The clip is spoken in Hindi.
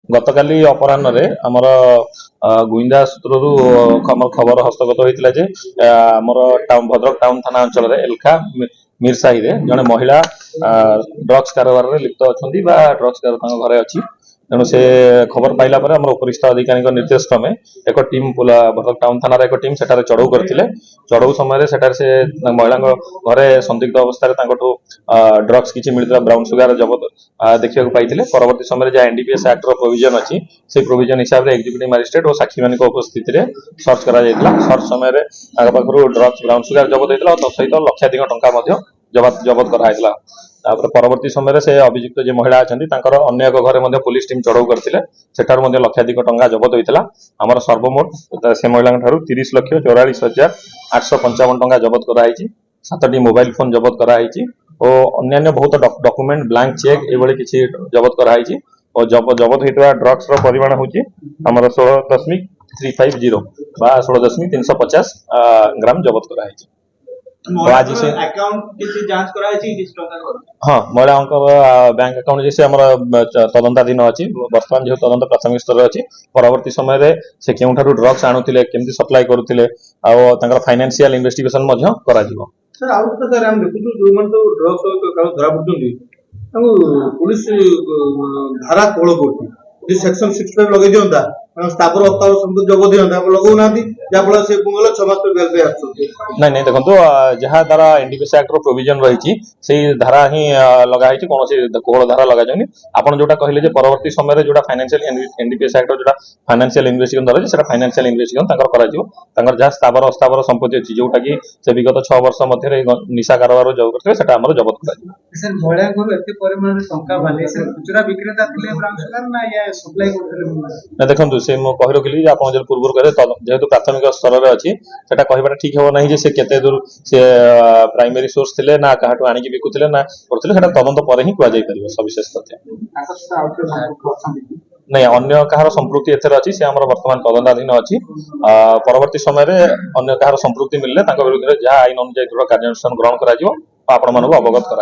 गतकाली अपराह्न आमर गुइंदा सूत्रु खबर हस्तगत होता जे आमर भद्रक टाउन थाना अंचल एलखा मिरसाही जड़े महिला ड्रग्स कारोबार में लिप्त अच्छा ड्रग्स घरे अच्छी तेणु से खबर पाइला उपरिस्थ अधिकारी निर्देश क्रमे एक टीम भद्रक टाउन थाना एक टीम से चढ़ऊ करते चढ़ऊ समय से महिला घरे संदिग्ध अवस्था ड्रग्स किसी मिलता ब्राउन सुगार जबत देखा पाई परवर्त समय जहाँ एनडीपीएस एक्ट प्रोविजन अच्छी से प्रोविजन हिसाब से एक्जिक्यूटिव मजिस्ट्रेट और साक्षी मान उपस्थित सर्च कर सर्च समय पाखु ड्रग्स ब्राउन सुगार जबत होता तत्सहित लक्षाधिक टंका जबत कराइला परवर्ती समय से अभियुक्त जो महिला अच्छा अन्य एक घरे पुलिस टीम चढ़ऊ करते लक्षाधिक टंका जबत होता आमर सर्वमोट से महिला 30,44,855 टंका जबत कराई 7टी मोबाइल फोन जबत कराई और अन्य बहुत डॉक्यूमेंट ब्लैंक चेक ये किसी जबत कराई और जबत होता ड्रग्स परिमाण हूँ आमर 16.350 बा 16.350 ग्राम जबत कराई। आज से हाँ महिला बैंक अकाउंट जैसे आम तदंताधीन अच्छी बर्तमान जो तदंत प्राथमिक स्तर अच्छी परवर्ती समय से क्यों ड्रग्स आणुले केमती सप्लाई करुले फाइनेंशियल इन्वेस्टिगेशन सर आउ तो सर हम देखु जो मन तो ड्रग्स धरा पड़छन पुलिस धारा कोल करती जे सेक्शन 65 लगे दियंता स्थावर अवतार संपत्ति जब दियंता लगौ नांती जा फल से पुंगल 6 मास बेल पे आछो नहीं देखो जहाँ धारा एनडीपीएस एक्ट प्रोविजन रही से धारा ही लगाई कौन कोहल धारा लगा जाऊनी आपन जोटा कहले परवर्ती समय जो फाइनेंशियल एनडीपीएस एक्ट जो फाइनेंशियल इन्वेस्टिगेशन धरा से फाइनेंशियल इन्वेस्टिगेशन जहाँ स्थावर अस्थावर संपत्ति अच्छी जोटा कि से विगत 6 वर्ष मध्य निशा कारोबार जो करते जबत कर देखो से कही रखिली आप पूर्व कहे जेहेतु प्राथमिक स्तर में अच्छी से कहबाटा ठीक हे ना से केते दूर से प्राइमरी सोर्स थे ना क्या आनिक बिकुले ना करते तदंत पर ही कहुपर सविशेष तथ्य नहीं अन्य कहार संपृक्ति एथर अच्छी से वर्तमान तदंताधीन अच्छी परवर्ती समय अन्य कहार संपृक्ति मिलने विरुद्ध जहाँ आईन अनुजाई दृढ़ कार्यानुष्ठान ग्रहण कर अवगत कर।